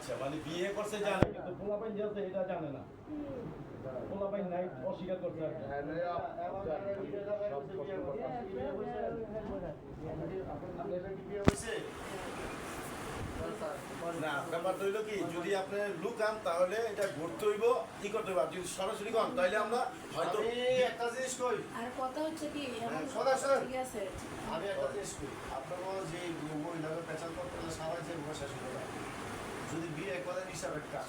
আচ্ছা মানে বিয়ে করছে জানে কিন্তু পোলাপাইন যে আছে এটা জানে না পোলাপাইন নাই অস্বীকার করছে আর কি। না ব্যাপারটা হইলো কি যদি আপনি লুকান তাহলে এটা ঘুরতে হইব কি করতে হইব যদি সরাসরি কন তাহলে আমরা হয়তো একটা জিনিস কই আর কথা হচ্ছে কি ঠিক আছে আমি একটা জিনিস কই আপনারা যে মহিলাদের পেছাল করতে সবাই যে বসে শুনে যদি বিয়ে একবার হিসাব একটা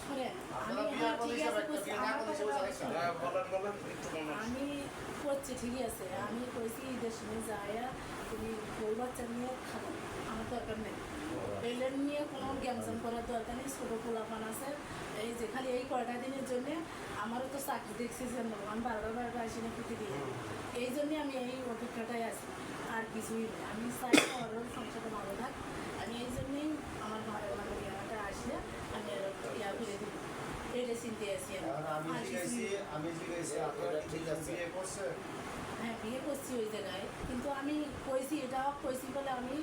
আপনারা বিয়ে একবার হিসাব একটা বিয়ে না করলে সেটা বলেন একটু আমি করছি ঠিকই আছে আমি কইছি ঈদের সময় যাইয়া তুমি বউ বাচ্চা নিয়ে খাবো আমার দরকার নেই এলেন নিয়ে কোনো জ্ঞানজাম করার দরকার নেই ছোটো পোলাপান আছে এই যে খালি এই কয়টা দিনের জন্যে আমারও তো চাকরি দেখছি যে আমি বারবার আসি না প্রতিদিন এই জন্যে আমি এই অপেক্ষাটাই আছি আর কিছুই নেই আমি চাই ওর সংসারটা ভালো থাক আমি এই জন্যেই আমার ঘরের মানে ইয়াটা আসলে আমি ইয়া করে দিই এটা চিনতে আছি আমি জিজ্ঞাসি আপনারা ঠিক আছে বিয়ে করছে হ্যাঁ বিয়ে করছি ওই জায়গায় কিন্তু আমি কইছি এটাও কইছি বলে আমি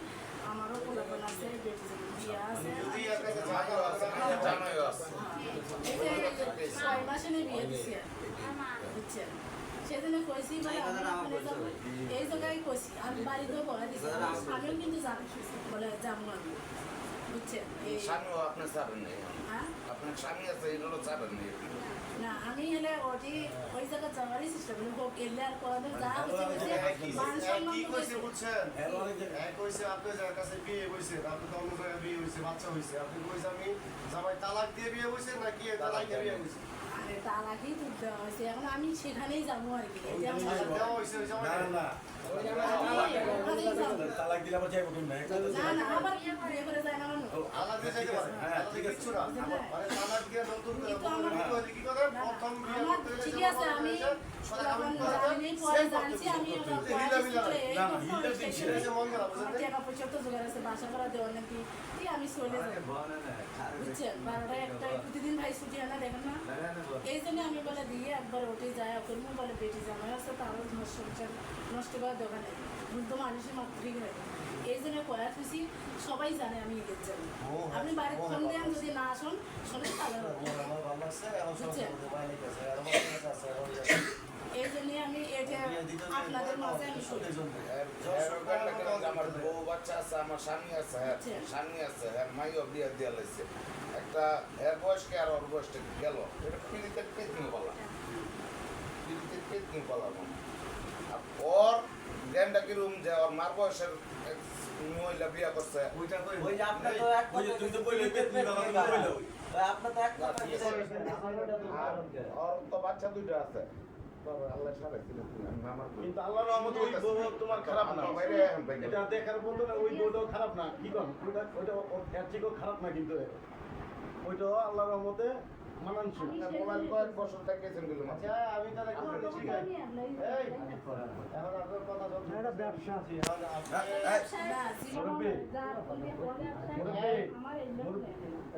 আমারও পোলাপন আছে বিয়ে আছে ছয় মাসে নিয়ে বিয়ে দিচ্ছি বুঝছেন সেদিনে কইছি বলে এই জায়গায় কইছি আমি বাড়িতেও বলা দিচ্ছি আমিও কিন্তু জানি বলে যাবো আমি বুঝছেন আপনার চাবেন নেই আপনার স্বামী আছে এগুলো চাবেন নেই না আমি এলে ওটি ওই জায়গা যাওয়ারই চেষ্টা করি হোক এলে আর পরে যা হচ্ছে কি কইছে বুঝছেন কইছে আপনি যার কাছে বিয়ে হইছে আপনি তো অন্য জায়গায় বিয়ে হইছে বাচ্চা হইছে আপনি কইছে আমি জামাই তালাক দিয়ে বিয়ে হইছে নাকি তালাক দিয়ে বিয়ে হইছে আরে তালাকই তো দেওয়া হয়েছে এখন আমি সেখানেই যাবো আর কি দেওয়া হইছে না না তালাক দিলে আবার যাইব তুমি না না আবার বিয়ে করে যায় না মানুষ আলাদা দিয়ে যাইতে পারে হ্যাঁ ঠিক আছে মানে তালাক দিয়ে নতুন করে কি করে প্রথম বিয়ে করতে গেলে ঠিক আছে আমি জানি পরে জানছি আমি টাকা পয়সা তো জোগাড় আছে বাসা করা দেওয়া নাকি আমি চলে যাবো বুঝছেন 12টা 1টা প্রতিদিন ভাই ছুটি আনা দেখেন না এই জন্য আমি বলে দিয়ে একবার ওঠে যায় ওকে বলে বেটি জামাই আছে তারও নষ্ট করার দোকান নেই বৃদ্ধ মানুষের মাতৃক হয় এই জন্য কয়া খুশি সবাই জানে আমি ঈদের যাবো আপনি বাড়ির ফোন দেন যদি না আসুন শোনেন তাহলে এই জন্য আমি এটা আপনাদের মাঝে আমি শুনি আমার বউ বাচ্চা আছে আমার স্বামী আছে স্বামী আছে মাইও বিয়ে দিয়ে লাইছে একটা এর বয়সকে আর ওর বয়সটা গেল এটা পিড়িতে পেতনি বলা পিড়িতে পেতনি বলা আর ওর জ্ঞানটা কিরম যে ওর মার বয়সের মহিলা বিয়ে করছে ওর তো বাচ্চা দুইটা আছে কিন্তু আল্লাহর রহমতে ওই বউ তোমার খারাপ না এটা দেখার মতো না ওই বউটাও খারাপ না কি কম ওইটা এর থেকেও খারাপ না কিন্তু ওইটাও আল্লাহর রহমতে মানানসই মোবাইল কয়েক বছর থেকে আচ্ছা আমি তাহলে এই এখন আপনার কথা বলতে এটা ব্যবসা আছে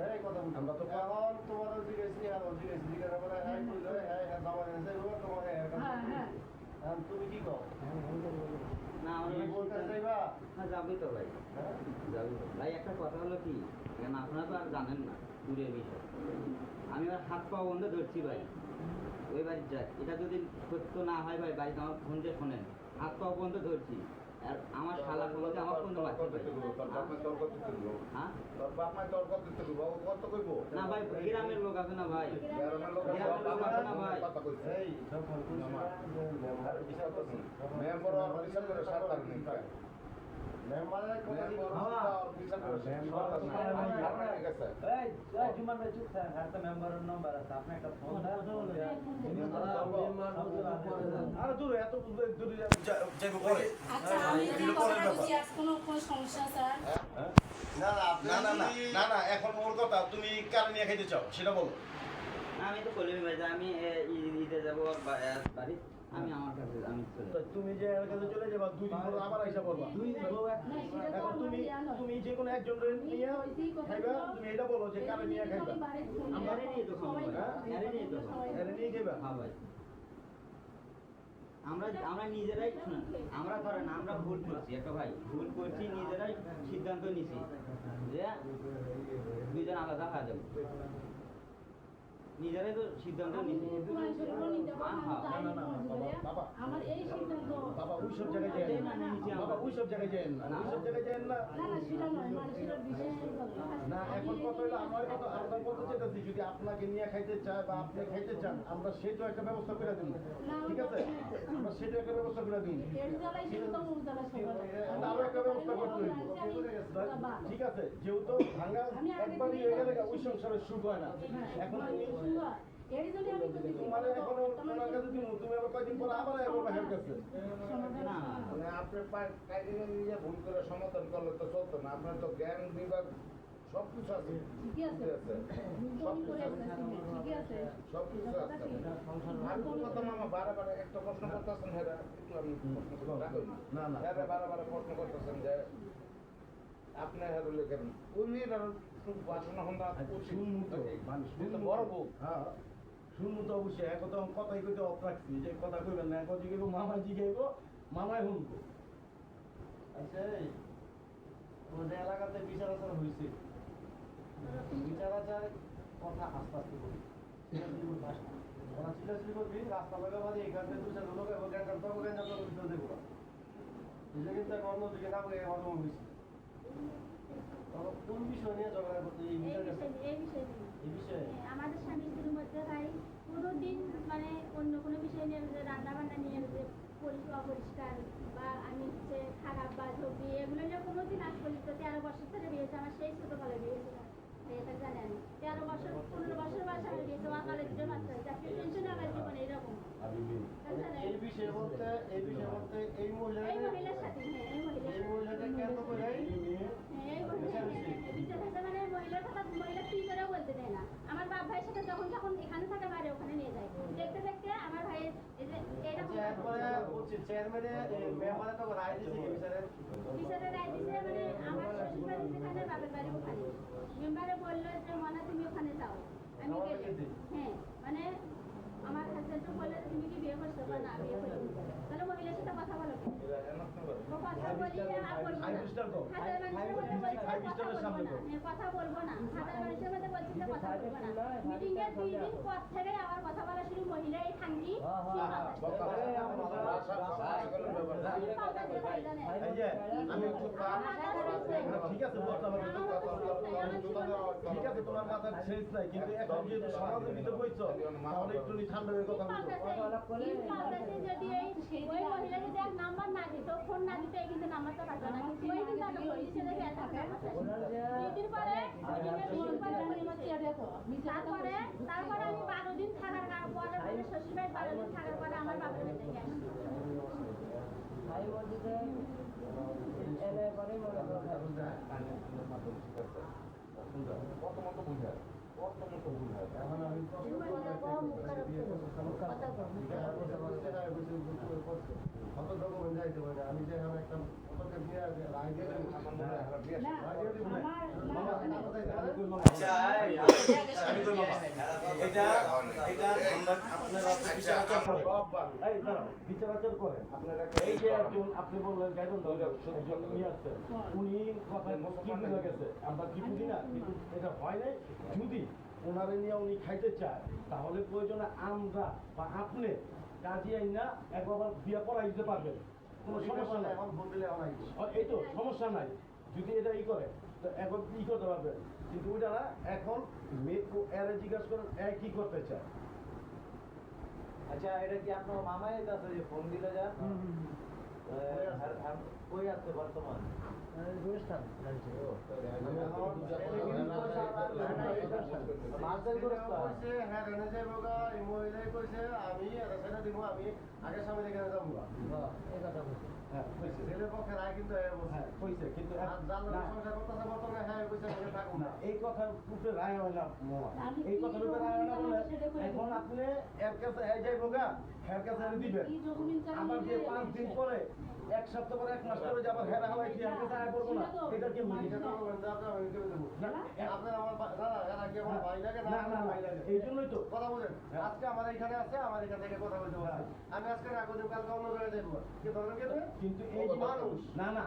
এই কথা বলতে আমরা তো এখন তোমারও জিজ্ঞেসি আর জিজ্ঞেসি জিজ্ঞাসা করে হ্যাঁ কইলো হ্যাঁ হ্যাঁ দাবার এসে তোমার হ্যাঁ তুমি কি কও না আমি বলতে চাইবা না যাবি তো ভাই যাবি ভাই একটা কথা হলো কি আপনারা তো আর জানেন না দূরের বিষয় আমি আর হাত পা বন্ধ ধরছি ভাই ওই বাড়ির যাই এটা যদি সত্য না হয় ভাই বাড়িতে আমার ফোন দিয়ে শোনেন হাত পা বন্ধ ধরছি আর আমার শালা বলতে আমার ফোন না ভাই গ্রামের লোক আছে না ভাই গ্রামের লোক আছে না ভাই না এখন ওর কথা তুমি কার নিয়ে খাইতে চাও সেটা বলো আমি তো বলি ভাই যে আমি ঈদে যাবো বাড়ি আমি আমার কাছে আমি তুমি যে এর কাছে চলে যাবা দুই দিন পর আবার আইসা করবা এখন তুমি যে কোনো একজন নিয়ে খাইবা তুমি এটা বলো যে কারে নিয়ে খাইবা আমরা নিয়ে তো খাবো এর নিয়ে খাইবা হ্যাঁ ভাই আমরা নিজেরাই শুনুন আমরা ধরেন আমরা ভুল করছি একটা ভাই ভুল করছি নিজেরাই সিদ্ধান্ত নিছি যে দুইজন আলাদা দেখা যাবে নিজেরাই তো সিদ্ধান্ত আমি নিতে কুরআন শরীফও নিতে পারবো, আমি যাই না, না, না, মসজিদে। বাবা। আমার এই সিদ্ধান্ত বাবা ওই সব জায়গায় যায় না বাবা ওই সব জায়গায় যায় না ওই সব জায়গায় যায় না না না সেটা নয়, মানুষের বিশেষ না এখন কথা হলো আমার কথা আমরা বলতে চাইতেছি যদি আপনাকে নিয়ে খাইতে চায় বা আপনি খাইতে চান আমরা সেটাও একটা ব্যবস্থা করে দিন ঠিক আছে আমরা সেটাও একটা ব্যবস্থা করে দিন এর জ্বালায় শুধু তো মুখ জ্বালা সবার। আরো একটা ব্যবস্থা করতে হইব ঠিক আছে যেহেতু ভাঙা একবারই হয়ে গেলে ওই সংসারের সুখ হয় না এখন তুমি এর জন্য আমি তো দিছি। মানে এখন ওনার কাছে তুমি আবার কয়দিন পর আবার একবার বাহির কাছে না মানে আপনি কাইদিনে নিয়ে ভুল করে সমাধান করলে তো চলতো না আপনার তো জ্ঞান বিভাগ সব কিছু আছে ঠিকই আছে। ভুল করে আসতেছি, ঠিকই আছে। সব কিছু আছে আর কোন কথা মামা বারে একটা প্রশ্ন করতেছেন হেরা একটু আমি প্রশ্ন করতে রাখুন না না হেরা বারে প্রশ্ন করতেছেন যে আপনি হেরো লেখেন উনি বাসনা হন্দা শুনমুত মানুষ কিন্তু বড় বউ হ্যাঁ শুনমুত অবশ্যই এক কথা কথাই কইতে অফ রাখছি যে কথা কইবেন না কথা জিগাইব মামা জিগাইব মামাই শুনবো আচ্ছা আমাদের এলাকাতে বিচার আচার হয়েছে বিচার আচার কথা আস্তে আস্তে করি ওরা চিল্লাচিল্লি করবি রাস্তা লাগা বাদে এখান থেকে দুই চার লোক এবং গ্যাঞ্জাম তো ভিতরে দেবো এটা কিন্তু এখন অন্যদিকে না বলে অন্য হয়েছে কোন বিষয় নিয়ে ঝগড়া করতে এই বিষয়ে আমাদের স্বামী স্ত্রীর মধ্যে ভাই কোনোদিন মানে অন্য কোনো বিষয় নিয়ে যে রান্না বান্না নিয়ে যে অপরিষ্কার বা আমি হচ্ছে খারাপ বা ঝগড়ি এগুলো নিয়ে কোনোদিন আজ পর্যন্ত 13 বছর ধরে বিয়েছে আমার সেই ছোটবেলায় বিয়েছে এটা জানি আমি 13 বছর 15 বছর বয়সে আমি বিয়েছে আমার কালে দুটো বাচ্চা হয়েছে আপনি টেনশনে আমার জীবনে এরকম এই বিষয়ে বলতে এই মহিলার সাথে হ্যাঁ এই মহিলাটা কেন করে এই মানে মহিলার কথা মহিলা কি করে বলতে দেয় না আমার বাপ ভাইয়ের সাথে যখন এখানে থাকে বাইরে ওখানে নিয়ে যায় দেখতে দেখতে আমার ভাইয়ের এই যে এরকম বিচারে রায় দিছে মানে আমার শ্বশুর বাড়ি সেখানে বাপের বাড়ি ওখানে মেম্বারে বললো যে মনা তুমি ওখানে যাও আমি গেলাম হ্যাঁ মানে আমার হাজবেন্ড বলে তুমি কি বিয়ে করছো বা না বিয়ে করিনি তাহলে মহিলার সাথে কথা বলো কথা বলি আর বলবো না হাজার মানুষের মধ্যে বলছে কথা বলবো না হাজার মানুষের মধ্যে বলছে যে কথা বলবো না মিটিং এর 2 দিন পর থেকে আবার কথা বলা শুরু মহিলা এই থাঙ্গি এই যে আমি একটু ঠিক আছে বলতে হবে ঠিক আছে তোমার কথা শেষ নাই কিন্তু এখন যেহেতু সমাজের ভিতরে বইছো তাহলে একটু ঠান্ডা হয়ে কথা বলছো যদি ওই মহিলা যদি এক নাম্বার না দিত ফোন না দিত কিন্তু নাম্বারটা পাঠাতো না ওই কিন্তু আমি বলেছি যে দুদিন পরে তারপরে আমি 12 দিন থাকার পরে শ্বশুর বাড়ি 12 দিন থাকার পরে আমার বাবার বাড়িতে গেছি প্রথমত বুঝায় এখন আমি কত ডকুমেন্ট যাইতে পারি আমি যে এখন একটা পদক্ষেপ নিয়ে রায় দিয়ে বিচারাচার করেন এই যে একজন আপনি বললেন গাইবেন একজন নিয়ে আসছে উনি কথায় কি বুঝে গেছে আমরা কি বুঝি না কিন্তু এটা হয় নাই যদি ওনারে নিয়ে উনি খাইতে চায় তাহলে প্রয়োজনে আমরা বা আপনি কাজী আইন না একবার বিয়ে করাই দিতে পারবেন কোনো সমস্যা নাই এখন ভোট দিলে এই তো সমস্যা নাই যদি এটা ই করে তো এখন ই করতে পারবে কিন্তু ওইটা না এখন মেয়ে এর জিজ্ঞাসা করেন কি করতে চায় আচ্ছা এটা কি আপনার মামাই আছে যে ফোন দিলে যান কই আছে বর্তমান আমি আগে সামনে দেখে যাবো এই কথার উপরে রায় হয় না এই কথার উপরে রায় হয় না বলে এখন আপনি এর কাছে যাইবো গা এর কাছে দিবেন আবার যে 5 দিন পরে এক সপ্তাহ পরে 1 মাস পরে যে আবার হেরা হওয়াই কি এর কাছে আয় করবো না এটা কি এই জন্যই তো কথা বলেন আজকে আমার এখানে আছে আমার এখান থেকে কথা বলতে পারছি আমি আজকে না করতে কালকে অন্য জায়গায় যাবো কি ধরনের কেন কিন্তু এই মানুষ না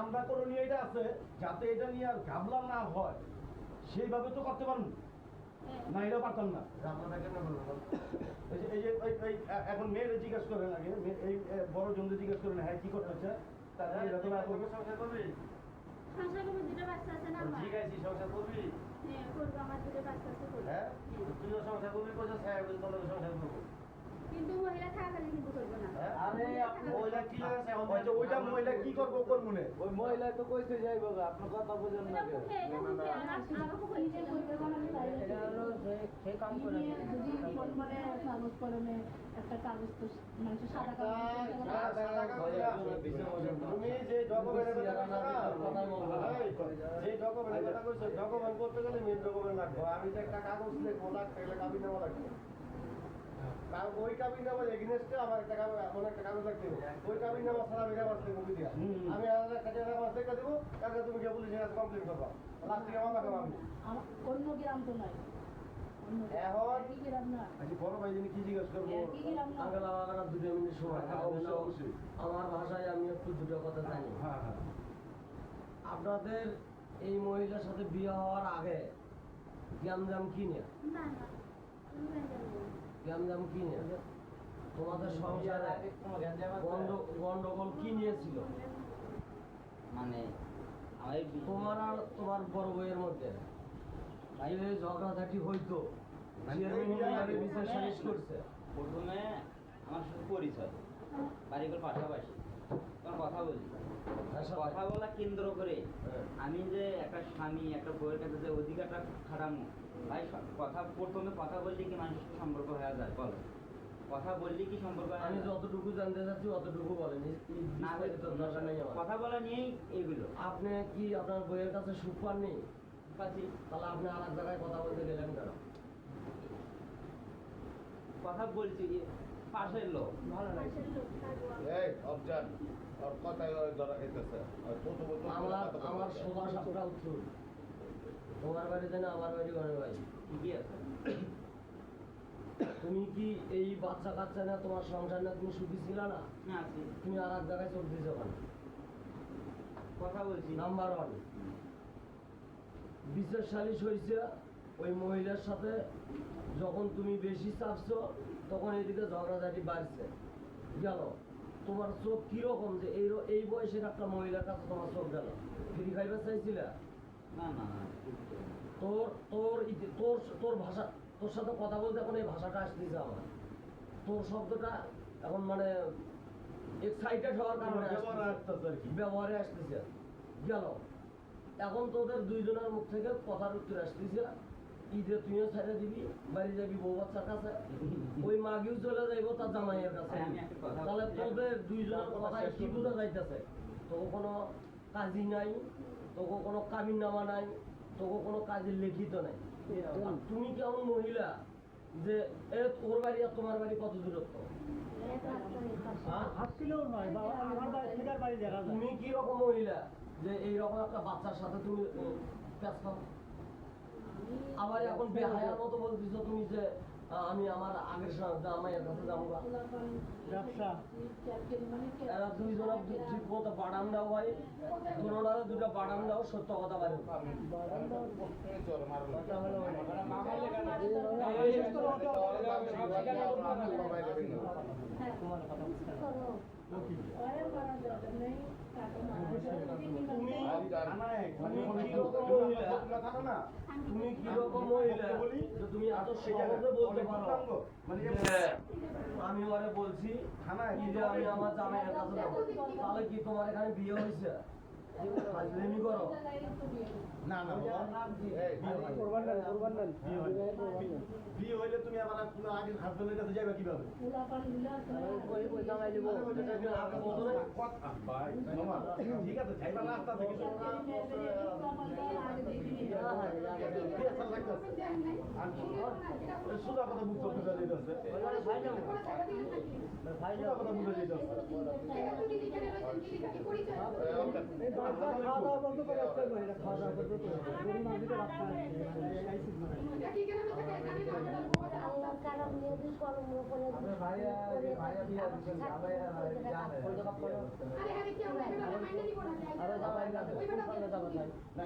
আমরা করণীয় এটা আছে যাতে এটা নিয়ে আর ঘাবলা না হয় সেইভাবে তো করতে পারুন না, এটা পারতাম না। এখন মেয়েরা জিজ্ঞাসা করেন আগে, এই বড় জনদের জিজ্ঞাসা করেন হ্যাঁ কি করতে হচ্ছে, তারপরে এটা তো না করবো। সংসার করবো, দুটো বাচ্চা আছে না আমার? জিজ্ঞাসি সংসার করবি? হ্যাঁ করবো, আমার দুটো বাচ্চা আছে করবো। হ্যাঁ তুইও সংসার করবি, কোথায় ছায়া বলে তোমরা সংসার করবো। কিন্তু মহিলা থাকাকালীন কিন্তু করবো না। আরে মহিলা কি আছে এখন? ওইটা মহিলা কি করবো করবো না? ওই মহিলা তো কইতে যাইবো, আপনার কথা বুঝেন না এটা মুখে, এটা মুখে, আমাকে বলছে করবে কোনো আমি পারি না। যদি ফোন করে কাগজ কলমে একটা কাগজ তো মানুষের সাদা তুমি যে ডকুমেন্টের কথা কইছো না, যে ডকুমেন্টের কথা কইছো, ডকুমেন্ট করতে গেলে মেন ডকুমেন্ট লাগবে। আমি যে একটা কাগজ লিখবো না, তাহলে কাবিন নামা লাগবে। কারণ ওই কাবিন নামার এগেইনস্টে আমার একটা কাগজ, এমন একটা কাগজ লাগবে, ওই কাবিন নামা ছাড়া আমি নামাজ লিখবো দিয়া। আমি আর একটা নামাজ লিখে দেবো, কালকে তুমি গিয়ে পুলিশের কাছে কমপ্লেন করবা, লাস্ট থেকে মামলা করবো আমি। অন্য গ্রাম তো নয়, এখন কি গ্রাম না, আচ্ছা বড় ভাই যিনি কি জিজ্ঞেস করবো? কি গ্রাম না। আঙ্কেল আমার 2 মিনিট সময়, অবশ্যই। আমার ভাষায় আমি একটু দুটো কথা জানি। হ্যাঁ হ্যাঁ। আপনাদের এই মহিলার সাথে বিয়ে হওয়ার আগে গ্যামজাম কি নিয়ে, না না, তুমি জানো না। গ্যামজাম কি নিয়ে তোমাদের সংসারে গন্ডগোল কি নিয়েছিল? মানে আমার এই তোমার আর তোমার বড় বইয়ের মধ্যে যে ঝগড়াঝাটি হইতো, বিচার সালিশ করছে। প্রথমে আমার সাথে পরিচয়, বাড়িঘর পাশাপাশি, তোমার কথা বলি, কথা বলা কেন্দ্র করে আমি যে একটা স্বামী একটা বউয়ের কাছে যে অধিকারটা খাটামো, ভাই কথা প্রথমে কথা বললে কি মানুষের সম্পর্ক হয়ে যায়? বলো, কথা বললে কি সম্পর্ক হয়ে আমি যায়? যতটুকু জানতে চাচ্ছি অতটুকু বলেন, না, দরকার নেই আমার। কথা বলা নিয়েই এইগুলো আপনি কি আপনার বইয়ের কাছে সুখ পাননি? পাচ্ছি। তাহলে আপনি আর এক জায়গায় কথা বলতে গেলেন কেন? কথা বলছি পাশের লোক, পাশের লোক থাকবো আমি। এই অবজান ওর কথাই ওই ধরা খাইতেছে আমার সোজা সাপটা উত্তর, তোমার বাড়িতে না আমার বাড়ি ঘরে ভাই। ঠিকই আছে। তুমি কি এই বাচ্চা কাচ্চা না তোমার সংসার না তুমি সুখী ছিল না? না আছি, তুমি আর এক জায়গায় চলতে যাবে না। কথা বলছি। নাম্বার 1, বিচার সালিশ হয়েছে ওই মহিলার সাথে, যখন তুমি বেশি চাপছো তখন এদিকে ঝগড়াঝাটি বাড়ছে গেল। তোমার চোখ কিরকম যে এই বয়সের একটা মহিলার কাছে তোমার চোখ গেল? ফ্রি খাইবার চাইছিলে? না না না, তোর তোর তোর তোর ভাষা, তোর সাথে কথা বলতে এখন এই ভাষাটা আসতেছে আমার, তোর শব্দটা এখন মানে এক্সাইটেড হওয়ার কারণে ব্যবহারে আসতেছে গেল। এখন তোদের দুইজনের মুখ থেকে কথার উত্তর আসতেছে, ঈদে তুইও ছেড়ে দিবি, বাড়ি যাবি বউ বাচ্চার কাছে, ওই মাগিও চলে যাইব তার জামাইয়ের কাছে। আমি একটা কথা তাহলে বলছি। তোদের দুইজনের কথায় কি বোঝা যাইতেছে? তোকে কোনো কাজই নাই, তোকে কোনো কাবিন নামা নাই, তোকে কোনো কাজের লিখিত নাই। আর তুমি কেমন মহিলা যে তোর বাড়ি আর তোমার বাড়ি কত দূরত্ব? এক রাস্তার পাশে। হ্যাঁ? তুমি কি রকম মহিলা যে এইরকম একটা বাচ্চার সাথে তুমি কাজ করো? আবার এখন বেহায়ার মতো বলতেছো তুমি যে আমি আমার আগের জামাইয়ের কাছে যাবো গা। ব্যবসা এরা দুইজন ঠিক মতো বাড়ান দাও ভাই, দুজনের দুটো বাড়ান দাও, সত্য কথা বলো। তুমি কিরকম মহিলা যে তুমি এত সহজে বলতে পারো যে আমি ওরে বলছি কি যে আমি আমার জামাইয়ের কাছে যাবো? তাহলে কি তোমার এখানে বিয়ে হয়েছে? ফাজলামি করো? না না বিয়ে হইলে তুমি আমার আগের হাজবেন্ডের কাছে যাবে কিভাবে? ঠিক আছে যাইবা রাস্তা থেকে সোজা কথা মুখ বুঝা যেতেছে, সোজা কথা বুঝা যেতেছে। আল্লাহর কারণ নিয়ে কর্ম করে না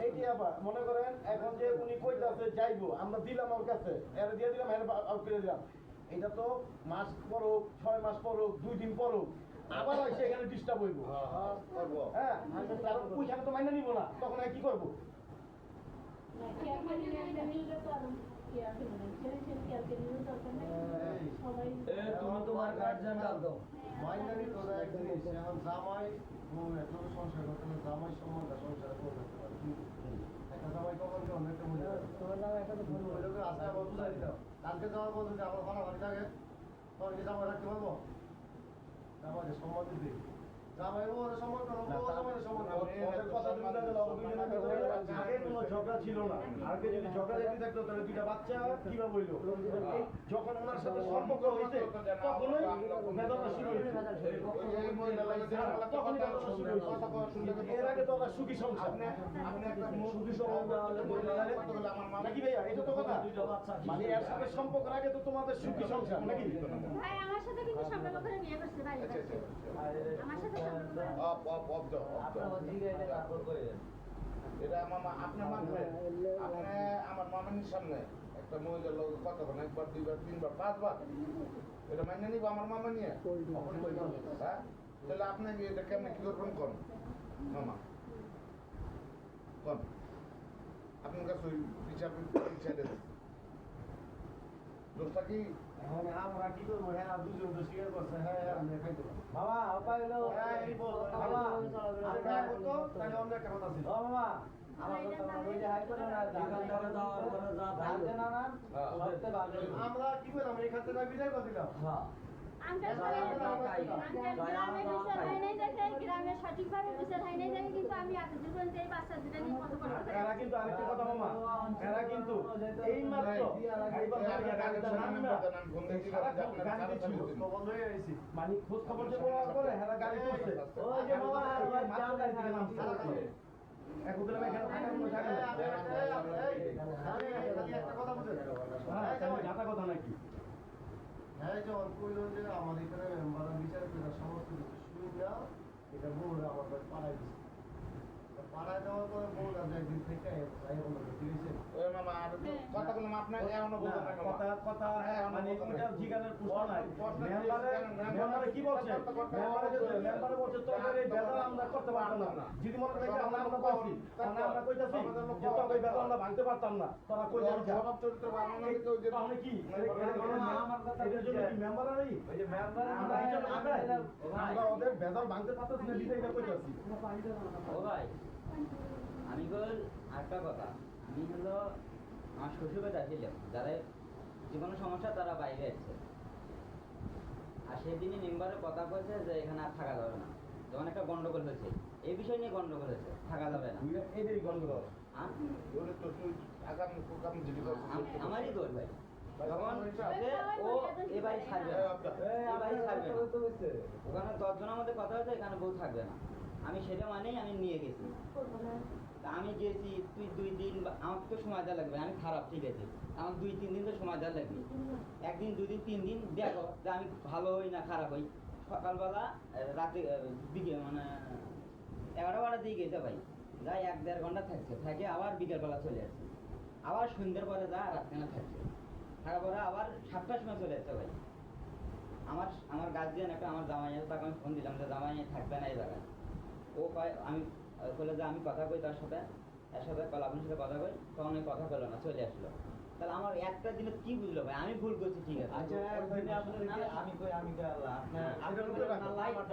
এই যে আপা মনে করেন এখন যে উনি কইতাছে যাইবো আমরা দিলাম ওর কাছে এর দিয়ে দিলাম এর আউট করে দিলাম এটা তো মাস পরক 6 মাস পরক 2 দিন পরক আবার এসে এখানে ডিস্টার্ব হইব হ্যাঁ কারণ ওইখানে তো মাইনা নিব না তখন কি করব তুমি তোমার গার্জিয়ান ডাক দাও। মাইনারি তো এক জিনিস এখন জামাই এত সংসার করতে না জামাই সম্বন্ধে সংসার করতে পারে একটা জামাই কখন কি অন্য একটা মনে আজকে আবার বুঝাই দিতাম কালকে যাওয়ার বলতে যে আমার ভাড়া বাড়ি থাকে তখন কি জামাই রাখতে পারবো জামাইকে সম্মান দিতে জামাই ও সম্মান করো ও জামাই সম্মান করো ওদের কথা তুমি তাহলে অববিনা করে আগে কোনো ঝগড়া ছিল না আগে যদি ঝগড়া যদি থাকতো তাহলে দুইটা বাচ্চা কিভাবে হইলো যখন ওনার সাথে সম্পর্ক হইছে তখনই বেদনা শুরু হইছে তখনই বেদনা শুরু হইছে এর আগে তো আমরা সুখী সংসার আপনি একটা সুখী সংসার নাকি ভাইয়া এটা তো কথা মানে এর সাথে সম্পর্ক আগে তো তোমাদের সুখী সংসার নাকি ভাই আমার সাথে কিন্তু সম্পর্ক করে বিয়ে করছে ভাই আমার সাথে সম্পর্ক করে এটা আপনার মানবে আপনি আমার মামানির সামনে একটা মহিলার লোক কথা বলেন 1 বার 2 বার 3 বার 5 বার এটা মাইনে নিব আমার মামা নিয়ে হ্যাঁ তাহলে আপনি এটা কেমন কি করবেন কোন মামা কোন আপনার কাছে ওই বিচার দোষটা কি এখন আমরা কি করবো হ্যাঁ দুজন তো স্বীকার করছে হ্যাঁ আমরা খাইতে পারবো বাবা আপা এলো হ্যাঁ এই বল বাবা আমরা করতো তাহলে অন্য একটা কথা ছিল ও বাবা আমার তো ওই যে হাই করে না দোকান ধরে যাওয়ার পরে যা থাকবে না না সবতে ভালো আমরা কি করলাম এই খাতে না বিদায় করে দিলাম হ্যাঁ আঙ্কেল গ্রামে বিচার হয় নাই দেখে গ্রামে সঠিকভাবে বিচার হয় নাই দেখে কিন্তু আমি এত জীবন এই বাচ্চা দুটো নিয়ে কত কষ্ট করে এরা কিন্তু আরেকটা কথা মামা এরা কিন্তু এই মাত্র বন্ধ হয়ে গেছি মানে খোঁজ খবর যে বলা করে এরা গাড়ি করছে ওই যে বাবা এখন তো এখানে থাকার কোনো জায়গা নেই একটা কথা বুঝে হ্যাঁ জাতা কথা নাকি হ্যাঁ যখন কইলেন যে আমাদের এখানে মেম্বাররা বিচার করে সমস্ত কিছু শুনি না এটা বউরা আমার কাছে পাড়ায় দিচ্ছে পাড়ায় দেওয়ার পরে বউরা একদিন থেকে যাই বলো ঠিক আছে ওই মামা আর কথা বললাম আপনার এমন বলবেন না কথা কথা মানে ওটা জিগানের প্রশ্ন নাই মেম্বারে কি বলছে মেম্বারে বলছে তোদের এই বেদনা আমরা করতে পারতাম না যদি মনে করি আমরা কইছি তাহলে আমরা কইতাছি যে তোদের বেদনা আমরা ভাঙতে পারতাম না তোরা কই যাবি স্বভাব চরিত্র বানানো দিতে ওই যে তাহলে কি এটার জন্য কি মেম্বারই ওই যে মেম্বার আমরা ওদের বেদনা ভাঙতে পারতাছি না দিতে এটা কইতাছি ও ভাই আমি বল একটা কথা আমি হলো আমার শ্বশুরবাড়ি আসছিলাম যারা যে কোনো সমস্যা তারা বাইরে আসছে আর সেদিনই মেম্বারে কথা বলছে যে এখানে আর থাকা যাবে না যখন একটা গন্ডগোল হয়েছে এই বিষয় নিয়ে গন্ডগোল হয়েছে থাকা যাবে না এটাই গন্ডগোল হ্যাঁ? ওরে তো তুই আগামী প্রোগ্রাম যেটি আমারই দোষ ভাই যখন ও এ বাড়ি ছাড়বে না এ বাড়ি ছাড়বে না ওখানে 10 জনের মধ্যে কথা হয়েছে এখানে বউ থাকবে না আমি সেটা মানেই আমি নিয়ে গেছি তা আমি গেছি তুই 2 দিন আমার তো সময় দেওয়া লাগবে আমি খারাপ ঠিক আছে আমার 2-3 দিন তো সময় দেওয়া লাগবে 1 দিন 2 দিন 3 দিন দেখো যে আমি ভালো হই না খারাপ হই সকালবেলা রাতে দিকে মানে 11-12 দিয়ে গেছে ভাই যাই 1-1.5 ঘন্টা থাকছে থাকে আবার বিকেলবেলা চলে আসছে আবার সন্ধ্যের পরে যা রাতখানা থাকছে থাকার পরে আবার 7টার সময় চলে আসছে ভাই আমার গার্জিয়ান একটা আমার জামাই আছে তাকে আমি ফোন দিলাম যে জামাই থাকবে না এই জায়গায় ও কয় আমি বলে যে আমি কথা কই তার সাথে কলাবনের সাথে কথা কই তখন ওই কথা বললো না চলে আসলো তাহলে আমার একটা দিনে কি বুঝলো ভাই আমি ভুল করছি ঠিক আছে আচ্ছা একদিনে আপনাদের আমি কই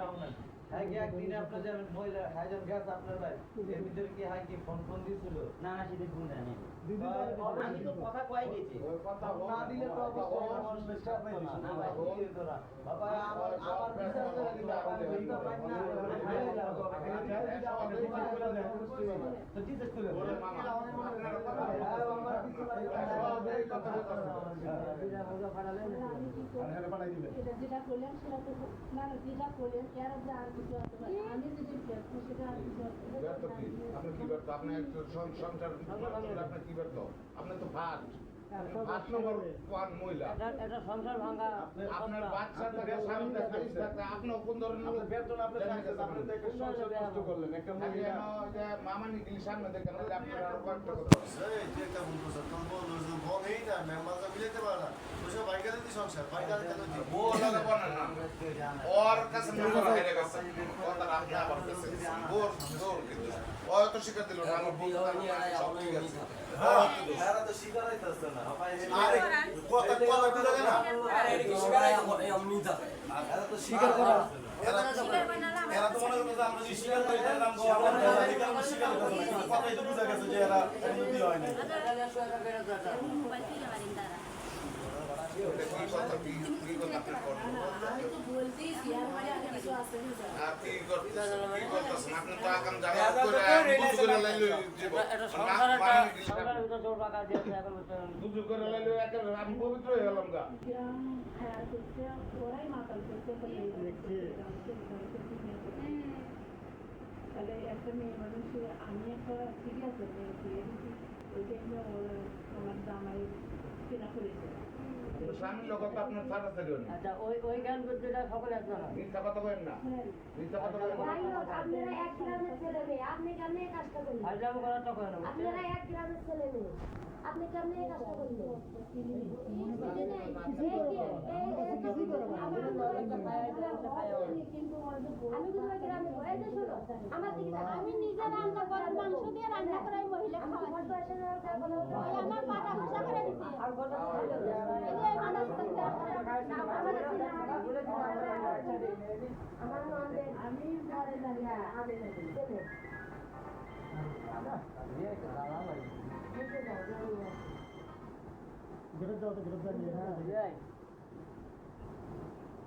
আপনার একদিনে আপনার যে মহিলা হাইজন গ্যাস আপনার ভাই এর ভিতরে কি হাই কি ফোন দিয়েছিল না সেদিন ফোন দেয়নি আমি তো কথা কয়ে গেছি না দিলে তো অবশ্যই বিশ্বাস পাই না ভাই বাবা আমার বিচার করে দিল আমার বিচার পাই না তো কি দেখতে ওরে মামা যেটা করলেন সেটা তো না যেটা করলেন এর যে আর কিছু আসতে পারে আমি যদি সেটা আর কিছু ব্যর্থ কি আপনি কি ব্যর্থ আপনি একটা সংসার আপনি কি ব্যর্থ আপনি তো ভাট 8 নম্বর ওয়ান মহিলা এটা সংসার ভাঙা আপনার বাচ্চা থাকে স্বামী থাকে থাকে আপনি কোন ধরনের লোক বেতন আপনি চাইছেন, আপনি তো একটা সংসার নষ্ট করলেন, একটা আপনি মহিলা যে মামা নিগলি সামনে দেখেন যে আপনার আরো কয়েকটা কথা এই তুই একটা ভুল করছিস, তোর বল যে বল এই না মেম্বারটা মিলাতে পারে না, ওইসব বাইকারে দিই সংসার, বাইকারে কেন দিই? ও লাগে বলেন না ওর কাছে নম্বর হেরে গেছে কথা আপনি আবার কাছে ওর ওর কিন্তু ও তো শিখা দিল না আমার বউ সব ঠিক আছে এরা তো শিকার হইতাছে না। আরে কথা বুঝা যায় না? এরা তো শিকার করে না। এরা তো মনে করে যে আমরা যদি শিকার করি তাহলে আমরা অধিকার আমরা শিকার করব না। কিন্তু কথাই তো বুঝা গেছে যে এরা বিয়ে হয় নাই। কি কথা কি কথা আপনি করবেন আমি তো বলতেইছি আর মানে আগে কিছু আছে না আর কি করতেছেন আপনি তো আগাম জায়গা করে বুঝ করে লাইলো এটা সংসারের ভিতর জোর টাকা দিয়েছে এখন বুঝ করে লাইলো একেবারে আমি পবিত্র হয়ে গেলাম গা গ্রাম খায়াল করছে ওরাই মাতাল করছে তাহলে একটা মেয়ে মানুষের আমি একটা ঠিক আছে ওই জন্য আমার জামাই কেনা করেছে স্বামীর লোক তো আপনার সারা সারি না আচ্ছা ওই জ্ঞান বুদ্ধিটা সকলে আছে না মিথ্যা কথা বলেন না মিথ্যা কথা বলেন না আপনারা এক গ্রামের ছেলে মেয়ে, আপনি কেমনে এই কাজটা করলেন? হাজলাম করা তো করে না আপনারা এক গ্রামের ছেলে মেয়ে, আপনি কেমনে এই কাজটা করলেন? আমি কোন গ্রামে এই যে শোনো আমার দিকে আমি নিজে রান্না করে মাংস দিয়ে রান্না করে মহিলা খাওয়া আমার পাটা ঘষা করে দিছে আর কথা এই যে মানুষ আমার নন্দে আমি ঘরে দাঁড়িয়ে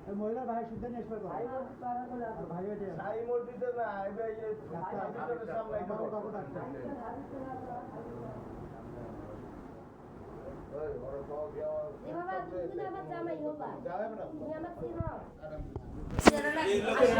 আমি মহিলা ভাই শুদ্ধ নিয়ে আসবে ভাই সাই মসজিদে না এবার এই মসজিদের সামনে বাবু বাবু ডাক্তার বাবা তুমি আমার জামাই হবা যাবে না তুমি আমার চিনো এই লোকের